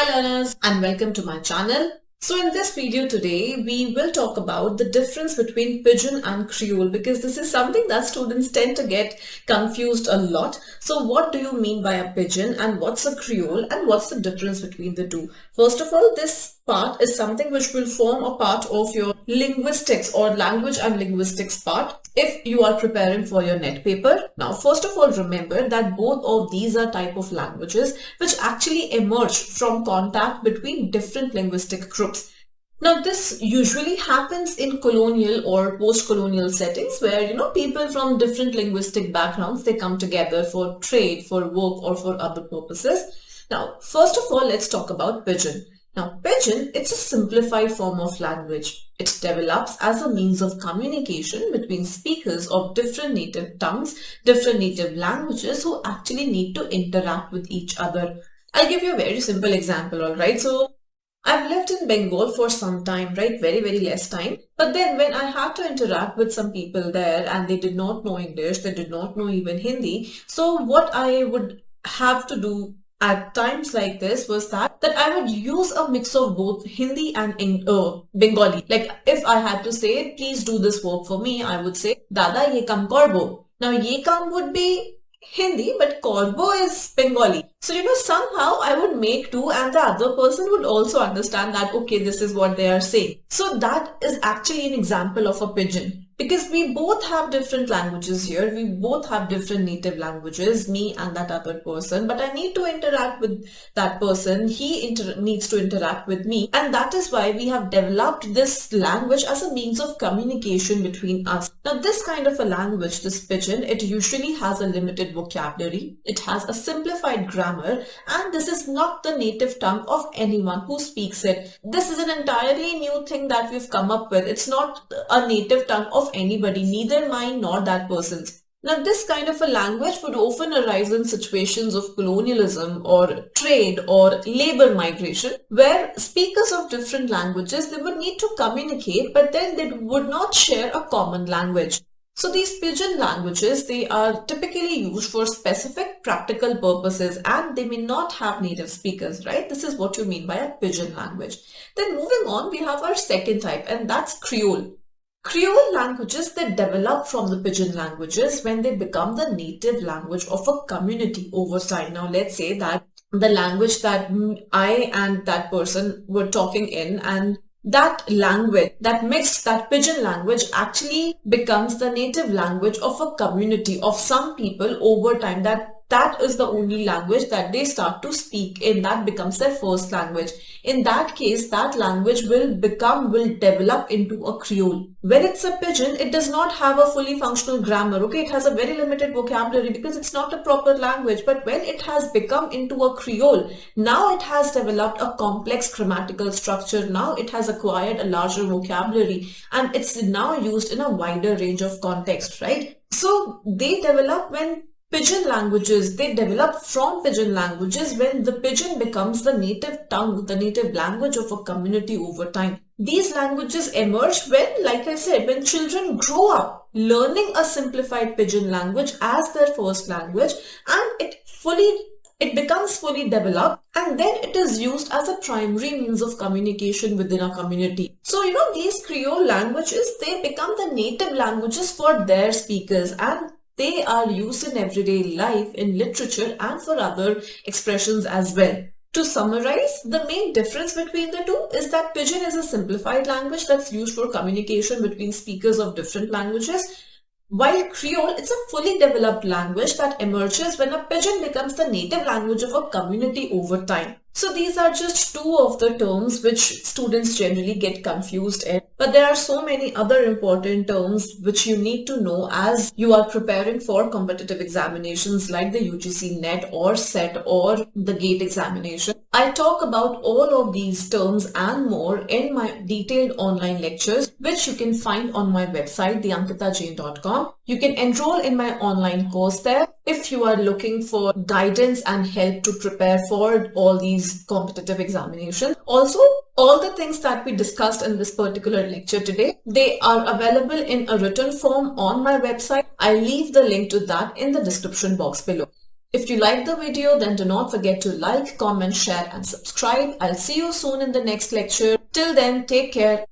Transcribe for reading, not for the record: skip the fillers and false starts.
Hi learners and welcome to my channel. So in this video today, we will talk about the difference between Pidgin and Creole because this is something that students tend to get confused a lot. So what do you mean by a Pidgin and what's a Creole and what's the difference between the two? First of all, this part is something which will form a part of your linguistics or language and linguistics part if you are preparing for your net paper. Now, first of all, remember that both of these are type of languages which actually emerge from contact between different linguistic groups. Now, this usually happens in colonial or post-colonial settings where, people from different linguistic backgrounds, they come together for trade, for work, or for other purposes. Now, first of all, let's talk about Pidgin. Now, Pidgin, it's a simplified form of language. It develops as a means of communication between speakers of different native tongues, different native languages who actually need to interact with each other. I'll give you a very simple example, alright? So, I've lived in Bengal for some time, right? Very, very less time. But then when I had to interact with some people there and they did not know English, they did not know even Hindi. So what I would have to do at times like this was that I would use a mix of both Hindi and Bengali. Like if I had to say, please do this work for me, I would say, Dada ye kam korbo. Now ye kam would be Hindi, but korbo is Bengali. So, somehow I would make two and the other person would also understand that, okay, this is what they are saying. So that is actually an example of a Pidgin. Because we both have different languages here, we both have different native languages, me and that other person, but I need to interact with that person, he needs to interact with me, and that is why we have developed this language as a means of communication between us. Now this kind of a language, this Pidgin, it usually has a limited vocabulary, it has a simplified grammar, and this is not the native tongue of anyone who speaks it. This is an entirely new thing that we've come up with. It's not a native tongue of anybody, neither mine nor that person's. Now this kind of a language would often arise in situations of colonialism or trade or labor migration where speakers of different languages, they would need to communicate, but then they would not share a common language. So these Pidgin languages, they are typically used for specific practical purposes and they may not have native speakers, right? This is what you mean by a Pidgin language. Then moving on, we have our second type, and that's Creole. Creole languages, they develop from the Pidgin languages when they become the native language of a community over time. Now let's say that the language that I and that person were talking in, and that language, that Pidgin language actually becomes the native language of a community of some people over time. That is the only language that they start to speak in. That becomes their first language. In that case, that language will develop into a Creole. When it's a Pidgin, it does not have a fully functional grammar. Okay, it has a very limited vocabulary because it's not a proper language. But when it has become into a Creole, now it has developed a complex grammatical structure. Now it has acquired a larger vocabulary and it's now used in a wider range of context, right? So they develop when Pidgin languages, they develop from Pidgin languages when the Pidgin becomes the native tongue, the native language of a community over time. These languages emerge when, like I said, when children grow up learning a simplified Pidgin language as their first language and it becomes fully developed and then it is used as a primary means of communication within a community. So, these Creole languages, they become the native languages for their speakers and they are used in everyday life, in literature and for other expressions as well. To summarize, the main difference between the two is that Pidgin is a simplified language that's used for communication between speakers of different languages, while Creole, it's a fully developed language that emerges when a Pidgin becomes the native language of a community over time. So these are just two of the terms which students generally get confused in. But there are so many other important terms which you need to know as you are preparing for competitive examinations like the UGC NET or SET or the GATE examination. I talk about all of these terms and more in my detailed online lectures, which you can find on my website, theankitajain.com. You can enroll in my online course there if you are looking for guidance and help to prepare for all these competitive examinations. Also, all the things that we discussed in this particular lecture today, they are available in a written form on my website. I'll leave the link to that in the description box below. If you like the video, then do not forget to like, comment, share and subscribe. I'll see you soon in the next lecture. Till then, take care.